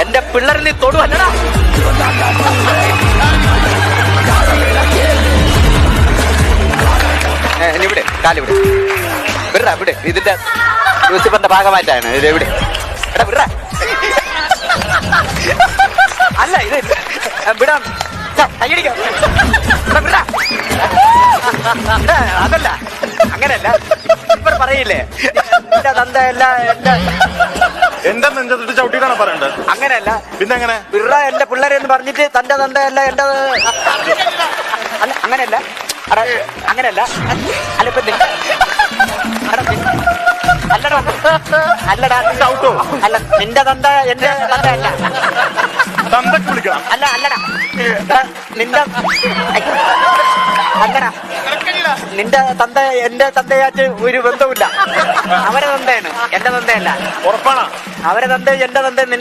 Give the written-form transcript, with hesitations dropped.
എന്റെ പിള്ളേരിൽ നീ തൊടുവല്ലടാ. ഇവിടെ കാലിവിടെ വിട വിട്. ഇതിന്റെ ലൂസിഫറിന്റെ ഭാഗമായിട്ടാണ് ഇത്. എവിടെ എടാ വിട. അല്ല ഇത് വിടാം. കയ്യടിക്കാം. അതല്ല, അങ്ങനെയല്ല. ഇപ്പൊ പറയില്ലേ എന്റെ തന്തയല്ല എന്റെ നെഞ്ചത്തിട്ട് ചവിട്ടിട്ടാണ് പറയണ്ടത്. അങ്ങനെയല്ല. പിന്നെ എങ്ങനെ വിറ എന്റെ പിള്ളേരെ എന്ന് പറഞ്ഞിട്ട് തന്റെ തന്തയല്ല എന്റെ അല്ല അങ്ങനെയല്ല. അടാ അങ്ങനെയല്ല. അല്ല ഇപ്പൊ അല്ലടാ അല്ലടാ ചവിട്ടോ? അല്ല നിന്റെ തന്ത എന്റെ തന്തയല്ല. തന്തക്ക് വിളിക്കണം. അല്ല അല്ലടാ നിന്റെ അല്ലടാ നിന്റെ തന്ത എന്റെ തന്തയായിട്ട് ഒരു ബന്ധവുമില്ല. അവരെ തന്തയാണ് എന്റെ തന്തയല്ല. ഉറപ്പാണോ? അവരെ തന്ത എന്റെ തന്ത നിന്റെ